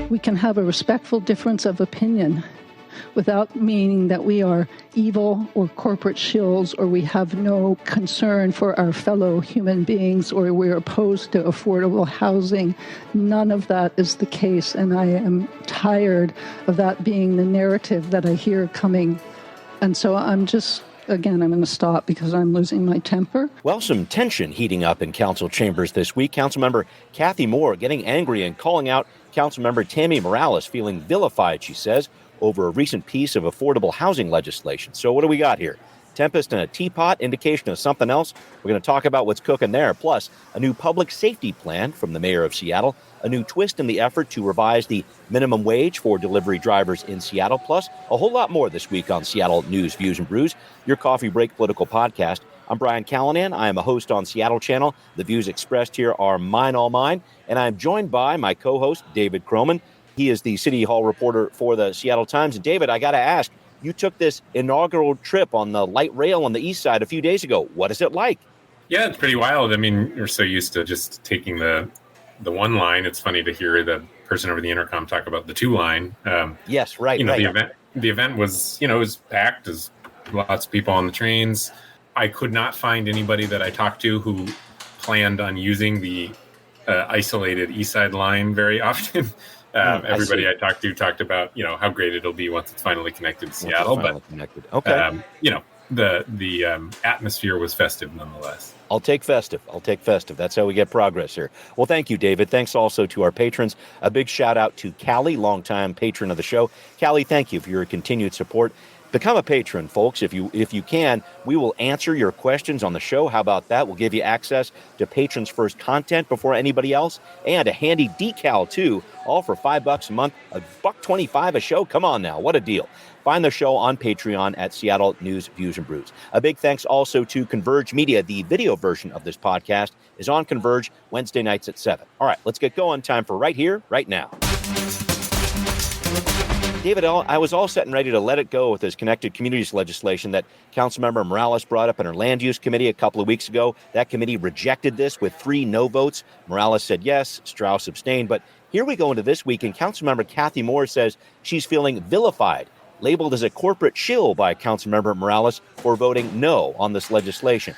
we can have a respectful difference of opinion without meaning that we are evil or corporate shills, or we have no concern for our fellow human beings, or we're opposed to affordable housing. None of that is the case, and I am tired of that being the narrative that I hear coming. And so I'm going to stop because I'm losing my temper. Well, some tension heating up in council chambers this week. Councilmember Kathy Moore getting angry and calling out Councilmember Tammy Morales, feeling vilified, she says, over a recent piece of affordable housing legislation. So what do we got here? Tempest in a teapot, indication of something else? We're going to talk about what's cooking there. Plus, a new public safety plan from the mayor of Seattle, a new twist in the effort to revise the minimum wage for delivery drivers in Seattle, plus a whole lot more this week on Seattle News, Views, and Brews, your coffee break political podcast. I'm Brian Callanan. I am a host on Seattle Channel. The views expressed here are mine, all mine. And I'm joined by my co-host, David Croman. He is the City Hall reporter for the Seattle Times. And David, I got to ask, you took this inaugural trip on the light rail on the east side a few days ago. What is it like? Yeah, it's pretty wild. I mean, you're so used to just taking the one line. It's funny to hear the person over the intercom talk about the two line. Yes, right. The event was, it was packed. There's lots of people on the trains. I could not find anybody that I talked to who planned on using the isolated east side line very often. Everybody I talked to talked about, how great it'll be once it's finally connected to Seattle. Okay. The atmosphere was festive nonetheless. I'll take festive. That's how we get progress here. Well, thank you, David. Thanks also to our patrons. A big shout out to Callie, longtime patron of the show. Callie, thank you for your continued support. Become a patron, folks. If you can, we will answer your questions on the show. How about that? We'll give you access to Patrons First content before anybody else, and a handy decal too, all for $5 a month, $1.25 a show. Come on now, what a deal! Find the show on Patreon at Seattle News, Views, and Brews. A big thanks also to Converge Media. The video version of this podcast is on Converge Wednesday nights at 7. All right, let's get going. Time for Right Here, Right Now. David, I was all set and ready to let it go with this connected communities legislation that Councilmember Morales brought up in her land use committee a couple of weeks ago. That committee rejected this with 3 no votes. Morales said yes, Strauss abstained. But here we go into this week, and Councilmember Kathy Moore says she's feeling vilified, labeled as a corporate shill by Councilmember Morales for voting no on this legislation.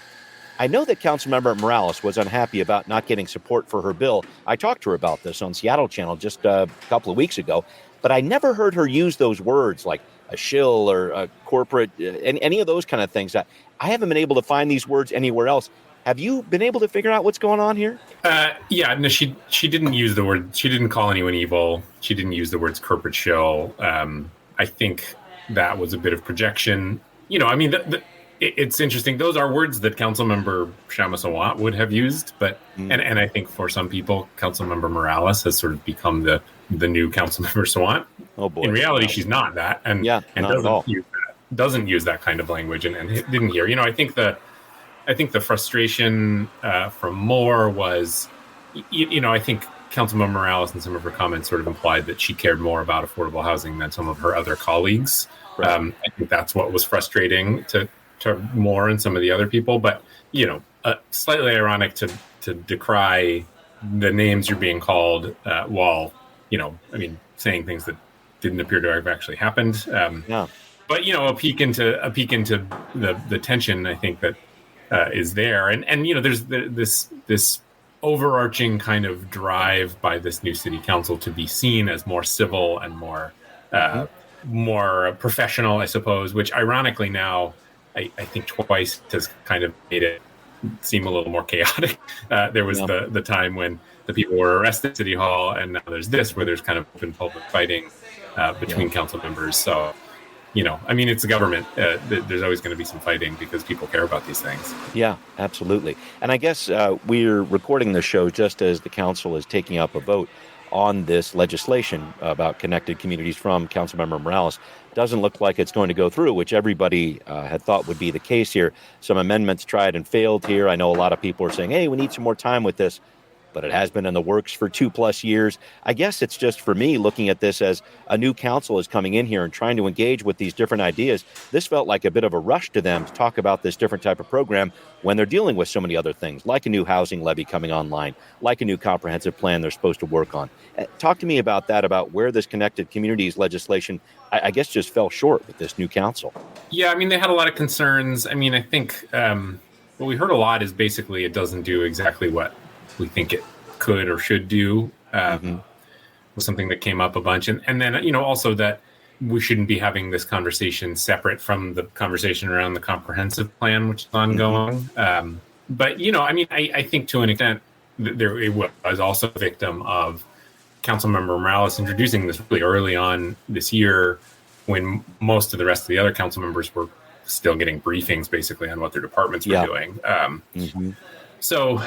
I know that Councilmember Morales was unhappy about not getting support for her bill. I talked to her about this on Seattle Channel just a couple of weeks ago. But I never heard her use those words like a shill or a corporate, any of those kind of things. I haven't been able to find these words anywhere else. Have you been able to figure out what's going on here? No, she didn't use the word. She didn't call anyone evil. She didn't use the words corporate shill. I think that was a bit of projection. It's interesting. Those are words that Councilmember Shama-Sawant would have used, but and I think for some people, Councilmember Morales has sort of become the new Councilmember Sawant. Oh boy! In reality, she's not that, and doesn't use that kind of language, and didn't hear. I think the frustration from Moore was, I think Councilmember Morales and some of her comments sort of implied that she cared more about affordable housing than some of her other colleagues. Right. I think that's what was frustrating to Moore and some of the other people, but slightly ironic to decry the names you're being called while saying things that didn't appear to have actually happened. But a peek into the tension, I think that is there, and there's this overarching kind of drive by this new city council to be seen as more civil and more professional, I suppose. Which ironically now, I think twice has kind of made it seem a little more chaotic. There was the time when the people were arrested at City Hall, and now there's this where there's kind of open public fighting between council members. So, it's a government. There's always going to be some fighting because people care about these things. Yeah, absolutely. And I guess we're recording the show just as the council is taking up a vote on this legislation about connected communities from Councilmember Morales. Doesn't look like it's going to go through, which everybody had thought would be the case here. Some amendments tried and failed here. I know a lot of people are saying, hey, we need some more time with this. but it has been in the works for 2+ years. I guess it's just for me looking at this as a new council is coming in here and trying to engage with these different ideas. This felt like a bit of a rush to them to talk about this different type of program when they're dealing with so many other things, like a new housing levy coming online, like a new comprehensive plan they're supposed to work on. Talk to me about that, about where this connected communities legislation, I guess, just fell short with this new council. Yeah, I mean, they had a lot of concerns. I mean, I think what we heard a lot is basically it doesn't do exactly what we think it could or should do. Was something that came up a bunch. And then, also that we shouldn't be having this conversation separate from the conversation around the comprehensive plan, which is ongoing. But, I mean, I think to an extent, it was also a victim of Councilmember Morales introducing this really early on this year when most of the rest of the other council members were still getting briefings basically on what their departments were doing. So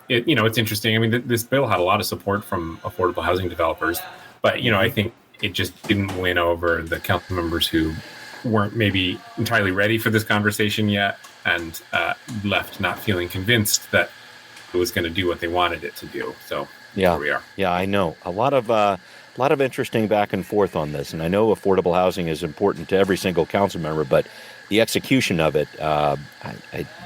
it's interesting. I mean, this bill had a lot of support from affordable housing developers, but, I think it just didn't win over the council members who weren't maybe entirely ready for this conversation yet and left not feeling convinced that it was going to do what they wanted it to do. So here we are. Yeah, I know. A lot of interesting back and forth on this. And I know affordable housing is important to every single council member, but the execution of it,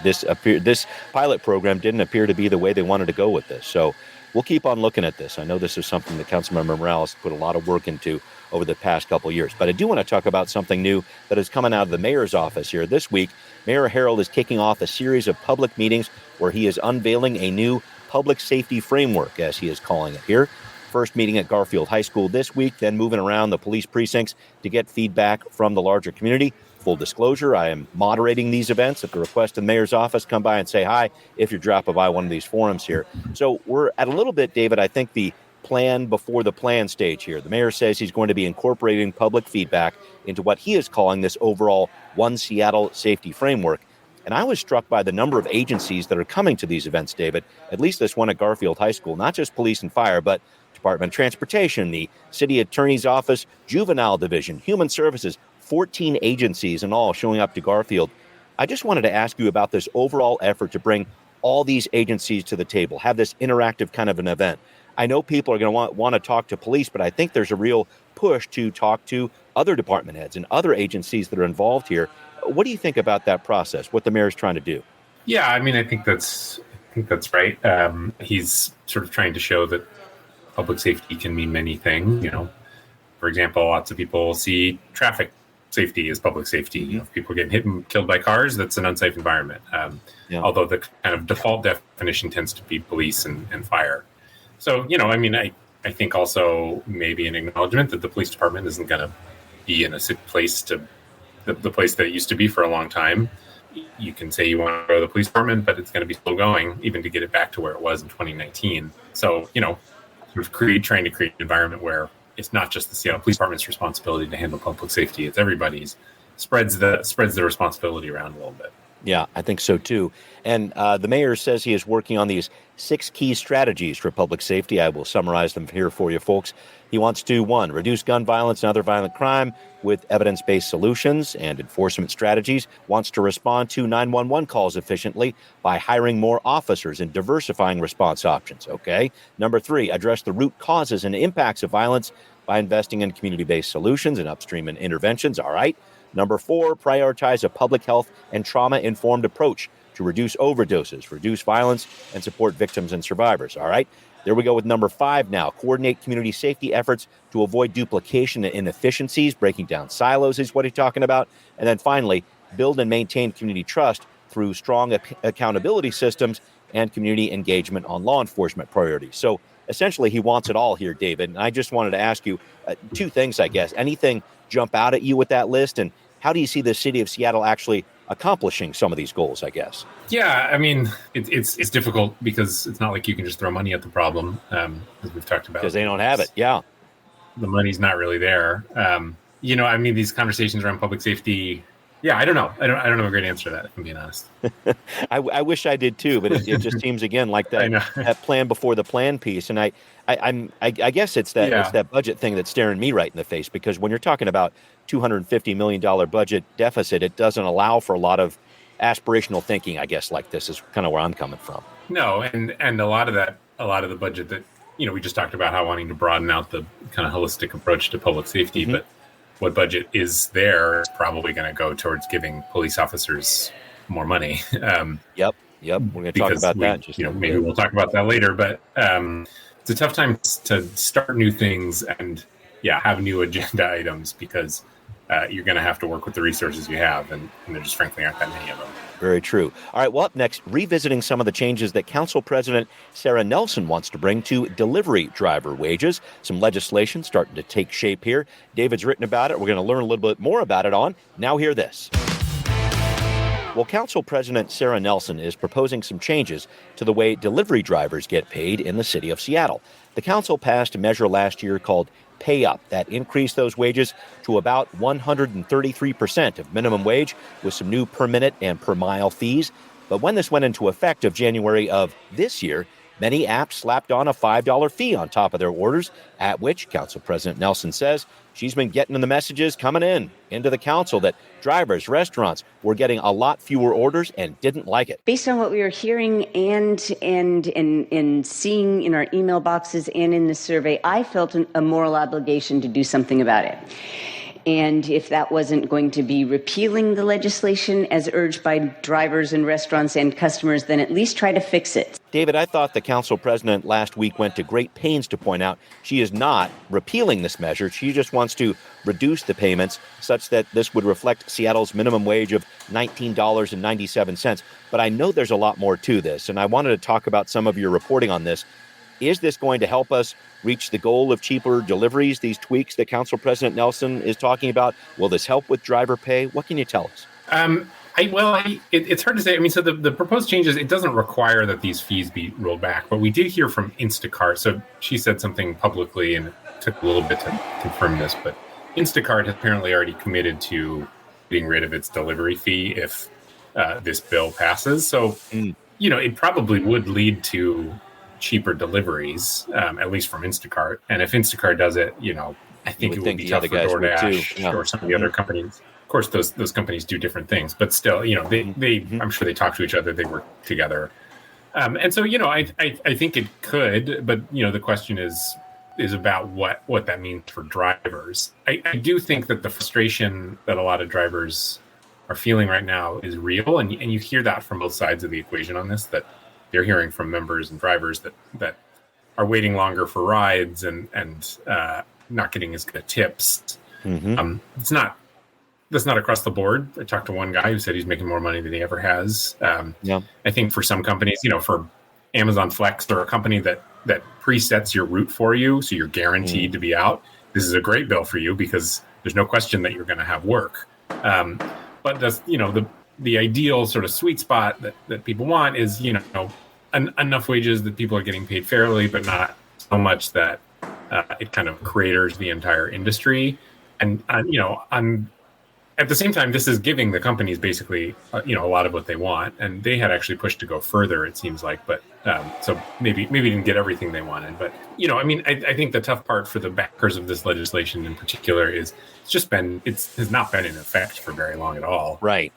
this pilot program didn't appear to be the way they wanted to go with this. So we'll keep on looking at this. I know this is something that Councilmember Morales put a lot of work into over the past couple of years. But I do want to talk about something new that is coming out of the mayor's office here. This week, Mayor Harold is kicking off a series of public meetings where he is unveiling a new public safety framework, as he is calling it here. First meeting at Garfield High School this week, then moving around the police precincts to get feedback from the larger community. Full disclosure, I am moderating these events. At the request of the mayor's office, come by and say hi if you're dropping by one of these forums here. So we're at a little bit, David, I think the plan before the plan stage here. The mayor says he's going to be incorporating public feedback into what he is calling this overall One Seattle safety framework. And I was struck by the number of agencies that are coming to these events, David, at least this one at Garfield High School, not just police and fire, but Department of Transportation, the City Attorney's Office, Juvenile Division, Human Services, 14 agencies in all showing up to Garfield. I just wanted to ask you about this overall effort to bring all these agencies to the table, have this interactive kind of an event. I know people are going to want to talk to police, but I think there's a real push to talk to other department heads and other agencies that are involved here. What do you think about that process, what the mayor's trying to do? Yeah, I mean, I think that's right. He's sort of trying to show that public safety can mean many things. For example, lots of people see traffic safety as public safety. If people get hit and killed by cars, that's an unsafe environment. Although the kind of default definition tends to be police and fire. So, I mean, I think also maybe an acknowledgement that the police department isn't going to be in a place to the place that it used to be for a long time. You can say you want to grow the police department, but it's going to be slow going even to get it back to where it was in 2019. So, sort of trying to create an environment where it's not just the Seattle Police Department's responsibility to handle public safety; it's everybody's. Spreads the responsibility around a little bit. Yeah, I think so too. And the mayor says he is working on these 6 key strategies for public safety. I will summarize them here for you, folks. He wants to, 1, reduce gun violence and other violent crime with evidence-based solutions and enforcement strategies. Wants to respond to 911 calls efficiently by hiring more officers and diversifying response options. Okay. Number 3, address the root causes and impacts of violence by investing in community-based solutions and upstream interventions. All right. Number 4, prioritize a public health and trauma-informed approach to reduce overdoses, reduce violence, and support victims and survivors. All right, there we go with number 5 now. Coordinate community safety efforts to avoid duplication and inefficiencies. Breaking down silos is what he's talking about. And then finally, build and maintain community trust through strong accountability systems and community engagement on law enforcement priorities. So essentially, he wants it all here, David. And I just wanted to ask you 2 things, I guess. Anything jump out at you with that list? And how do you see the city of Seattle actually accomplishing some of these goals, I guess? Yeah, I mean, it's difficult because it's not like you can just throw money at the problem, as we've talked about. Because they don't have it, yeah. The money's not really there. I mean, these conversations around public safety, yeah, I don't know. I don't have a great answer to that, if I'm being honest. I wish I did too, but it just seems again like that plan before the plan piece. And I guess it's that budget thing that's staring me right in the face, because when you're talking about $250 million budget deficit, it doesn't allow for a lot of aspirational thinking, I guess, like this is kind of where I'm coming from. No, and a lot of that a lot of the budget that, we just talked about how wanting to broaden out the kind of holistic approach to public safety, but what budget is there is probably going to go towards giving police officers more money. Yep. We're going to talk about that. Maybe we'll talk about that later, but it's a tough time to start new things and have new agenda items because you're going to have to work with the resources you have, and there just frankly aren't that many of them. Very true. All right, well, up next, revisiting some of the changes that Council President Sarah Nelson wants to bring to delivery driver wages. Some legislation starting to take shape here. David's written about it. We're going to learn a little bit more about it on Now Hear This. Well, Council President Sarah Nelson is proposing some changes to the way delivery drivers get paid in the city of Seattle. The council passed a measure last year called Pay Up that increased those wages to about 133% of minimum wage with some new per minute and per mile fees. But when this went into effect of January of this year, many apps slapped on a $5 fee on top of their orders, at which Council President Nelson says she's been getting the messages coming into the council that drivers, restaurants were getting a lot fewer orders and didn't like it. Based on what we were hearing and seeing in our email boxes and in the survey, I felt a moral obligation to do something about it. And if that wasn't going to be repealing the legislation as urged by drivers and restaurants and customers, then at least try to fix it. David, I thought the council president last week went to great pains to point out she is not repealing this measure. She just wants to reduce the payments such that this would reflect Seattle's minimum wage of $19.97. But I know there's a lot more to this, and I wanted to talk about some of your reporting on this. Is this going to help us reach the goal of cheaper deliveries, these tweaks that Council President Nelson is talking about? Will this help with driver pay? What can you tell us? It's hard to say. I mean, so the proposed changes, it doesn't require that these fees be rolled back. But we did hear from Instacart. So she said something publicly, and it took a little bit to confirm this. But Instacart has apparently already committed to getting rid of its delivery fee if this bill passes. So, it probably would lead to cheaper deliveries, at least from Instacart. And if Instacart does it, I think it would be tough for DoorDash or some of the other companies. Of course, those companies do different things, but still, they I'm sure they talk to each other, they work together. And so, I think it could, but, the question is about what that means for drivers. I do think that the frustration that a lot of drivers are feeling right now is real. And you hear that from both sides of the equation on this, that they're hearing from members and drivers that are waiting longer for rides and not getting as good tips. That's not across the board. I talked to one guy who said he's making more money than he ever has. I think for some companies, for Amazon Flex or a company that presets your route for you, so you're guaranteed to be out, this is a great bill for you because there's no question that you're going to have work. But that's, the ideal sort of sweet spot that people want is, enough wages that people are getting paid fairly, but not so much that it kind of craters the entire industry. And, at the same time, this is giving the companies basically, a lot of what they want. And they had actually pushed to go further, it seems like. But so maybe didn't get everything they wanted. But, I think the tough part for the backers of this legislation in particular is has not been in effect for very long at all. Right.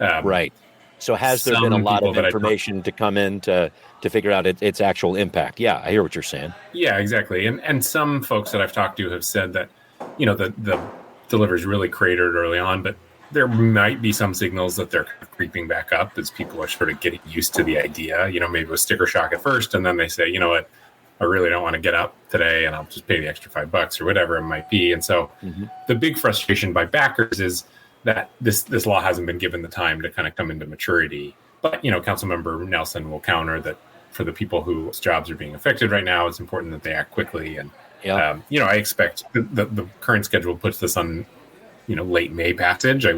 So has there been a lot of information to come in to figure out its actual impact? Yeah, I hear what you're saying. Yeah, exactly. And some folks that I've talked to have said that, the deliveries really cratered early on, but there might be some signals that they're creeping back up as people are sort of getting used to the idea, maybe with sticker shock at first. And then they say, you know what, I really don't want to get up today and I'll just pay the extra $5 or whatever it might be. And so the big frustration by backers is that this law hasn't been given the time to kind of come into maturity. But, Councilmember Nelson will counter that for the people whose jobs are being affected right now, it's important that they act quickly. And, I expect the current schedule puts this on, late May passage. I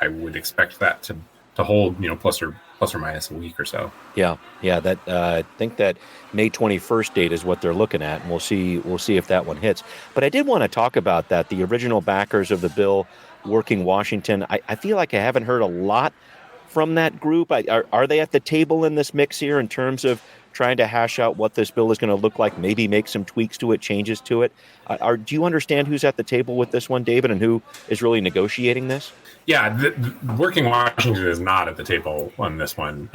would expect that to hold, plus or minus a week or so. Yeah. That I think that May 21st date is what they're looking at, and we'll see if that one hits. But I did want to talk about that. The original backers of the bill, Working Washington. I feel like I haven't heard a lot from that group. Are they at the table in this mix here in terms of trying to hash out what this bill is going to look like, maybe make some tweaks to it, changes to it? Do you understand who's at the table with this one, David, and who is really negotiating this? Yeah, the Working Washington is not at the table on this one.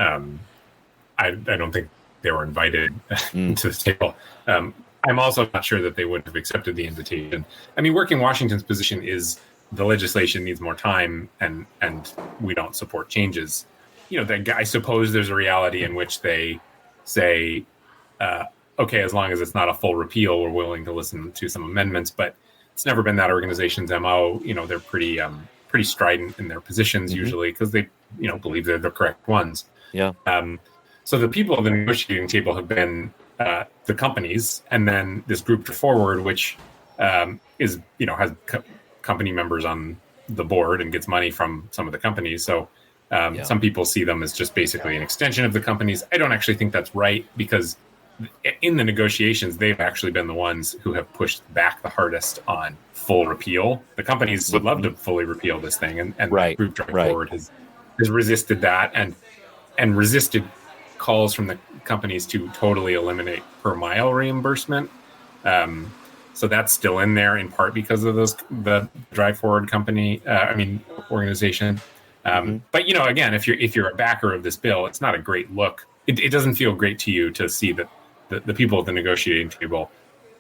I don't think they were invited to the table. I'm also not sure that they would have accepted the invitation. I mean, Working Washington's position is the legislation needs more time, and we don't support changes. I suppose there's a reality in which they say, okay, as long as it's not a full repeal, we're willing to listen to some amendments. But it's never been that organization's MO. They're pretty strident in their positions usually, because they believe they're the correct ones. Yeah. So the people at the negotiating table have been the companies, and then this group to Forward, which is has company members on the board and gets money from some of the companies. So some people see them as just basically an extension of the companies. I don't actually think that's right, because in the negotiations, they've actually been the ones who have pushed back the hardest on full repeal. The companies would love to fully repeal this thing, and the group Drive Forward has resisted that and resisted calls from the companies to totally eliminate per mile reimbursement. So that's still in there, in part because of the Drive Forward organization. But again, if you're a backer of this bill, it's not a great look. It doesn't feel great to you to see that the people at the negotiating table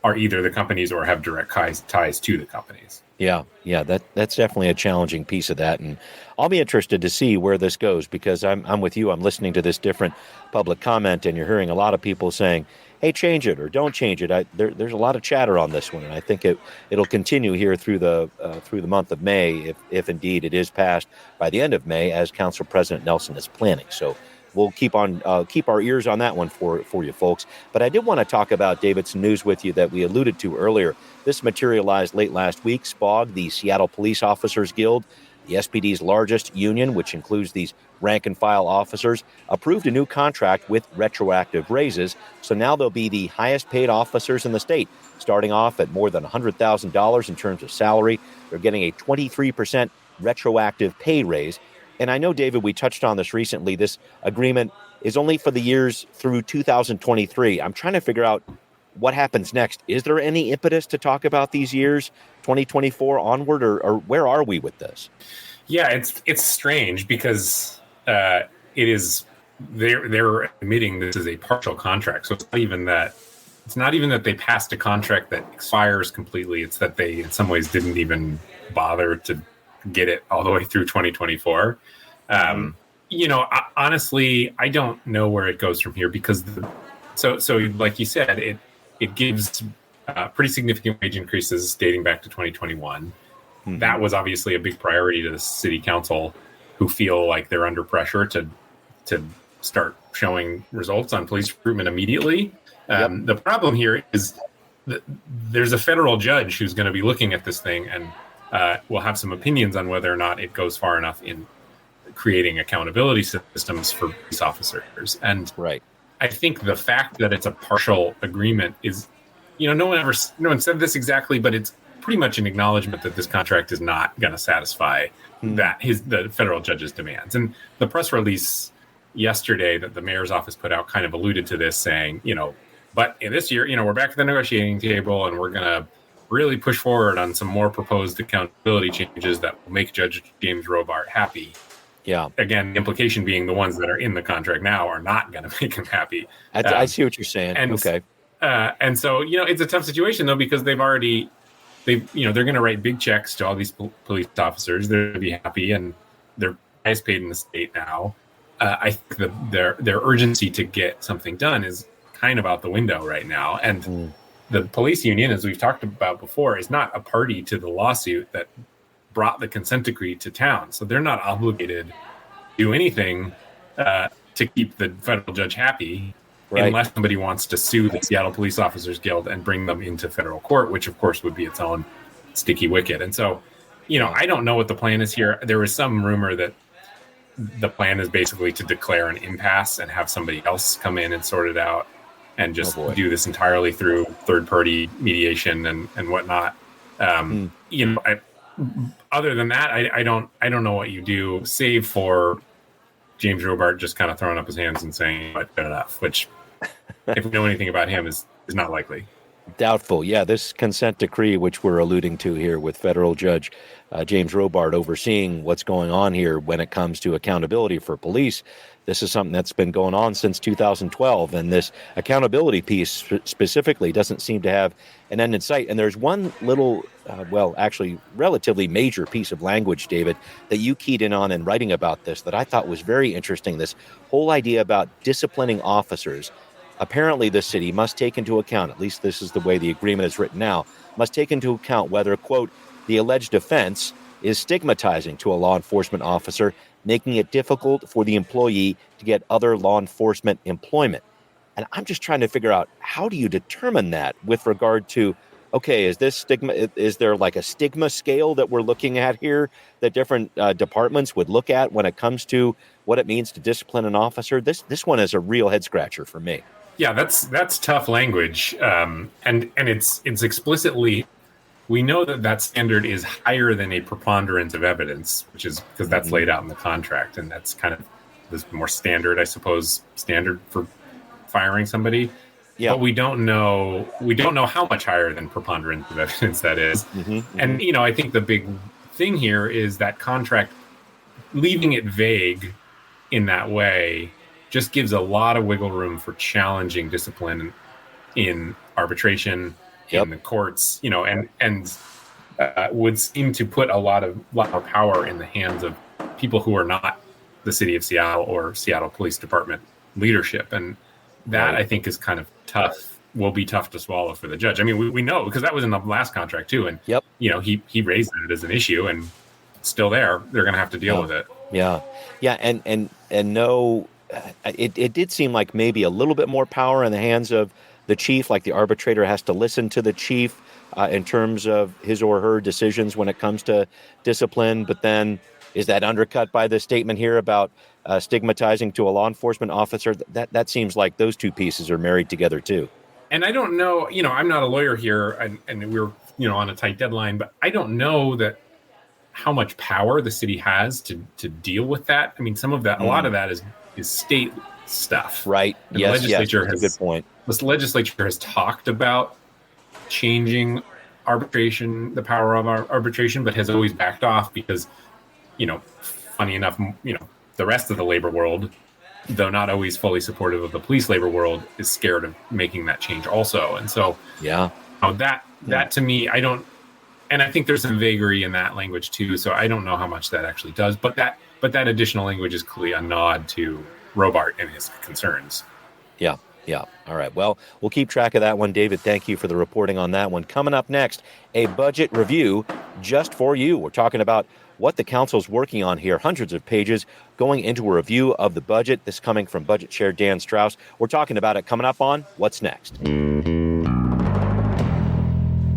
are either the companies or have direct ties to the companies. Yeah, that's definitely a challenging piece of that, and I'll be interested to see where this goes, because I'm with you. I'm listening to this different public comment, and you're hearing a lot of people saying, "Hey, change it or don't change it." There's a lot of chatter on this one, and I think it'll continue here through the month of May, if indeed it is passed by the end of May, as Council President Nelson is planning. So we'll keep our ears on that one for you folks. But I did want to talk about, David, some news with you that we alluded to earlier. This materialized late last week. SPOG, the Seattle Police Officers Guild, the SPD's largest union, which includes these rank-and-file officers, approved a new contract with retroactive raises. So now they'll be the highest-paid officers in the state, starting off at more than $100,000 in terms of salary. They're getting a 23% retroactive pay raise. And I know, David, we touched on this recently. This agreement is only for the years through 2023. I'm trying to figure out what happens next. Is there any impetus to talk about these years, 2024 onward, or where are we with this? Yeah, it's strange, because it is they're admitting this is a partial contract. So it's not even that they passed a contract that expires completely. It's that they in some ways didn't even bother to get it all the way through 2024. Honestly, I don't know where it goes from here, because so like you said, it gives pretty significant wage increases dating back to 2021. That was obviously a big priority to the city council, who feel like they're under pressure to start showing results on police recruitment immediately. The problem here is that there's a federal judge who's going to be looking at this thing, and will have some opinions on whether or not it goes far enough in creating accountability systems for police officers. And I think the fact that it's a partial agreement is, no one said this exactly, but it's pretty much an acknowledgement that this contract is not going to satisfy the federal judge's demands. And the press release yesterday that the mayor's office put out kind of alluded to this, saying, but in this year, we're back at the negotiating table, and we're going to really push forward on some more proposed accountability changes that will make Judge James Robart happy. Yeah. Again, the implication being the ones that are in the contract now are not going to make him happy. I see what you're saying. Okay. And so, it's a tough situation, though, because they're going to write big checks to all these police officers. They're going to be happy, and they're highest paid in the state now. I think their urgency to get something done is kind of out the window right now. And the police union, as we've talked about before, is not a party to the lawsuit that brought the consent decree to town. So they're not obligated to do anything to keep the federal judge happy, unless somebody wants to sue the Seattle Police Officers Guild and bring them into federal court, which of course would be its own sticky wicket. And so, I don't know what the plan is here. There was some rumor that the plan is basically to declare an impasse and have somebody else come in and sort it out, and just do this entirely through third-party mediation and whatnot. Other than that, I don't know what you do, save for James Robart just kind of throwing up his hands and saying, "But good enough," which, if we know anything about him, is not likely. Doubtful. Yeah, this consent decree, which we're alluding to here with federal judge James Robart overseeing what's going on here when it comes to accountability for police. This is something that's been going on since 2012. And this accountability piece specifically doesn't seem to have an end in sight. And there's one little, actually relatively major piece of language, David, that you keyed in on in writing about this that I thought was very interesting. This whole idea about disciplining officers. Apparently, the city must take into account, at least this is the way the agreement is written now, must take into account whether, quote, the alleged offense is stigmatizing to a law enforcement officer, making it difficult for the employee to get other law enforcement employment. And I'm just trying to figure out, how do you determine that with regard to, okay, is this stigma? Is there like a stigma scale that we're looking at here that different departments would look at when it comes to what it means to discipline an officer? This one is a real head scratcher for me. Yeah, that's tough language, and it's explicitly, we know that standard is higher than a preponderance of evidence, which is because that's laid out in the contract, and that's kind of this more standard, I suppose, standard for firing somebody. Yeah. But we don't know how much higher than preponderance of evidence that is. And I think the big thing here is that contract, leaving it vague in that way, just gives a lot of wiggle room for challenging discipline in arbitration, in the courts, and would seem to put a lot more power in the hands of people who are not the city of Seattle or Seattle Police Department leadership. And that, I think, is kind of tough, will be tough to swallow for the judge. I mean, we know, because that was in the last contract too. And, he raised it as an issue, and it's still there. They're going to have to deal with it. Yeah. And no, it did seem like maybe a little bit more power in the hands of the chief, like the arbitrator has to listen to the chief in terms of his or her decisions when it comes to discipline. But then is that undercut by the statement here about stigmatizing to a law enforcement officer? That seems like those two pieces are married together too. And I don't know, I'm not a lawyer here, and we're, on a tight deadline, but I don't know that how much power the city has to deal with that. I mean, some of that, a lot of that is state stuff. Right. And yes, the legislature that's a good point. The legislature has talked about changing arbitration, the power of arbitration, but has always backed off because, funny enough, the rest of the labor world, though not always fully supportive of the police labor world, is scared of making that change also. And so, that to me, I don't, and I think there's some vagary in that language too. So I don't know how much that actually does, but that additional language is clearly a nod to Robart and his concerns. Yeah. All right. Well, we'll keep track of that one. David, thank you for the reporting on that one. Coming up next, a budget review just for you. We're talking about what the council's working on here. Hundreds of pages going into a review of the budget. This coming from Budget Chair Dan Strauss. We're talking about it coming up on What's Next.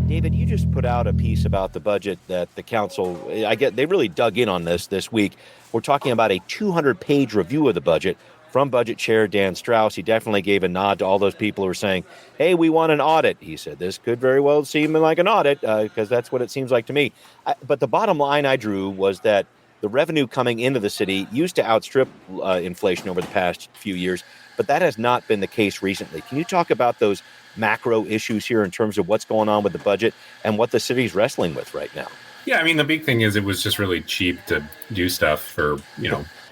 David, you just put out a piece about the budget that the council, they really dug in on this week. We're talking about a 200-page review of the budget from Budget Chair Dan Strauss. He definitely gave a nod to all those people who were saying, hey, we want an audit. He said, this could very well seem like an audit because that's what it seems like to me. But the bottom line I drew was that the revenue coming into the city used to outstrip inflation over the past few years, but that has not been the case recently. Can you talk about those macro issues here in terms of what's going on with the budget and what the city's wrestling with right now? Yeah, I mean, the big thing is it was just really cheap to do stuff for,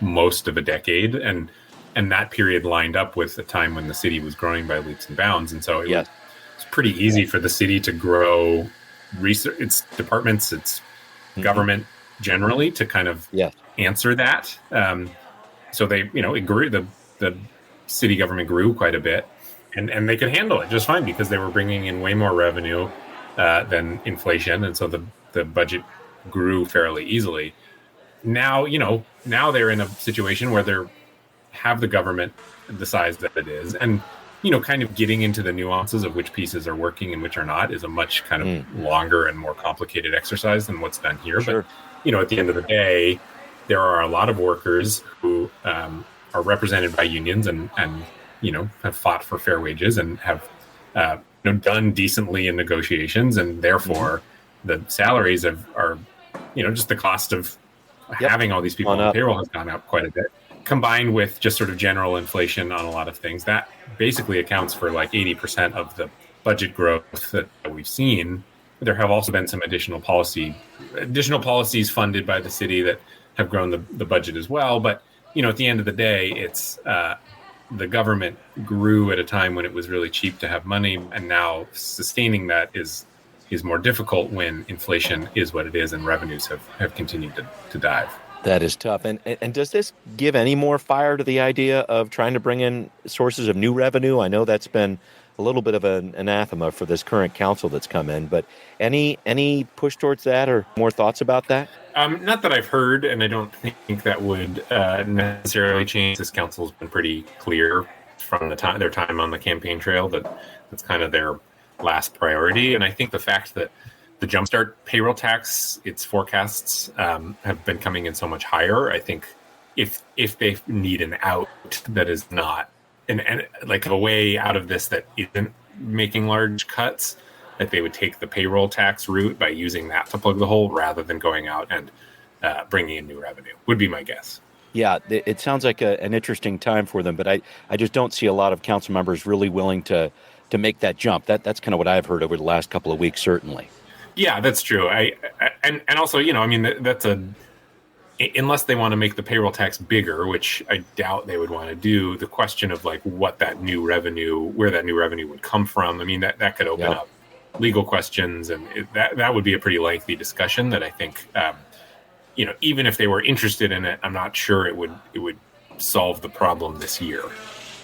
most of a decade. And that period lined up with a time when the city was growing by leaps and bounds. And so it was pretty easy for the city to grow its departments, its government generally to kind of answer that. So they, it grew, the city government grew quite a bit. And they could handle it just fine because they were bringing in way more revenue than inflation. And so the budget grew fairly easily. Now, now they're in a situation where they have the government the size that it is. And, kind of getting into the nuances of which pieces are working and which are not is a much kind of longer and more complicated exercise than what's done here. Sure. But, at the end of the day, there are a lot of workers who are represented by unions and have fought for fair wages and have done decently in negotiations, and therefore the salaries are just the cost of having all these people on the payroll has gone up quite a bit, combined with just sort of general inflation on a lot of things. That basically accounts for like 80% of the budget growth that we've seen, there have also been some additional policies funded by the city that have grown the budget as well. But, at the end of the day, it's the government grew at a time when it was really cheap to have money, and now sustaining that is more difficult when inflation is what it is and revenues have continued to dive. That is tough. And does this give any more fire to the idea of trying to bring in sources of new revenue? I know that's been a little bit of an anathema for this current council that's come in, but any push towards that or more thoughts about that? Not that I've heard, and I don't think that would necessarily change. This council's been pretty clear from their time on the campaign trail that that's kind of their last priority. And I think the fact that the Jumpstart payroll tax, its forecasts have been coming in so much higher. I think if they need an out that is not and like a way out of this that isn't making large cuts, that they would take the payroll tax route by using that to plug the hole rather than going out and bringing in new revenue, would be my guess. Yeah, it sounds like an interesting time for them, but I just don't see a lot of council members really willing to make that jump. That's kind of what I've heard over the last couple of weeks, certainly. Yeah, that's true. And also, that's unless they want to make the payroll tax bigger, which I doubt they would want to do, the question of like what that new revenue, where that new revenue would come from, I mean, that could open up legal questions, and that would be a pretty lengthy discussion that I think, even if they were interested in it, I'm not sure it would solve the problem this year.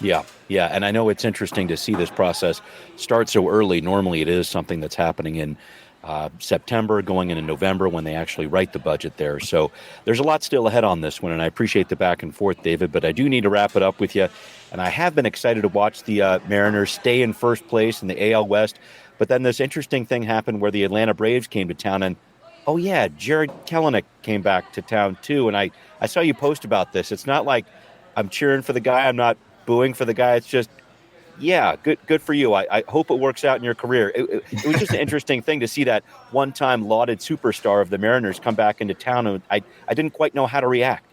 Yeah. And I know it's interesting to see this process start so early. Normally it is something that's happening in September, going into November when they actually write the budget there. So there's a lot still ahead on this one, and I appreciate the back and forth, David, but I do need to wrap it up with you. And I have been excited to watch the Mariners stay in first place in the AL West, but then this interesting thing happened where the Atlanta Braves came to town, and oh yeah, Jared Kelenic came back to town too. And I saw you post about this. It's not like I'm cheering for the guy, I'm not booing for the guy. It's just, yeah, good for you. I hope it works out in your career. It was just an interesting thing to see that one-time lauded superstar of the Mariners come back into town, and I didn't quite know how to react.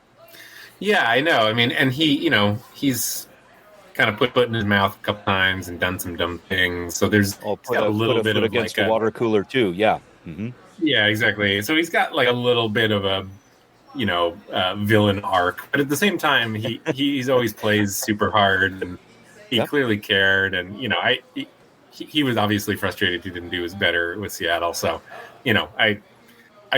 Yeah, I know. I mean, and he's kind of put foot in his mouth a couple times and done some dumb things. So there's got a little bit of against the water cooler too. Yeah. Mm-hmm. Yeah, exactly. So he's got like a little bit of a villain arc, but at the same time, he's always plays super hard, and he clearly cared. And he was obviously frustrated he didn't do as better with Seattle. So, I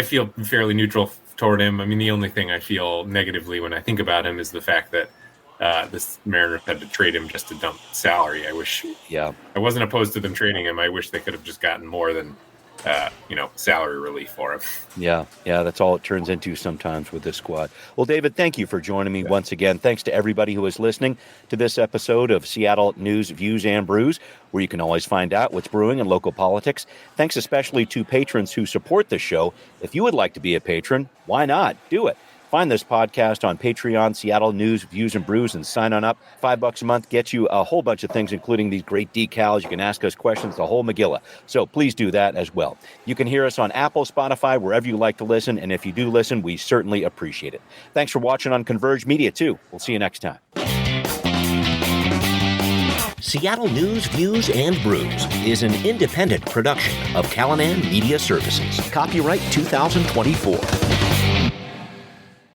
feel fairly neutral toward him. I mean, the only thing I feel negatively when I think about him is the fact that this Mariners had to trade him just to dump salary. I wish. Yeah, I wasn't opposed to them trading him. I wish they could have just gotten more than salary relief for him. Yeah, that's all it turns into sometimes with this squad. Well, David, thank you for joining me once again. Thanks to everybody who is listening to this episode of Seattle News, Views, and Brews, where you can always find out what's brewing in local politics. Thanks especially to patrons who support the show. If you would like to be a patron, why not? Do it. Find this podcast on Patreon, Seattle News, Views, and Brews, and sign on up. $5 a month gets you a whole bunch of things, including these great decals. You can ask us questions, the whole Megillah. So please do that as well. You can hear us on Apple, Spotify, wherever you like to listen. And if you do listen, we certainly appreciate it. Thanks for watching on Converge Media, too. We'll see you next time. Seattle News, Views, and Brews is an independent production of Callanan Media Services. Copyright 2024.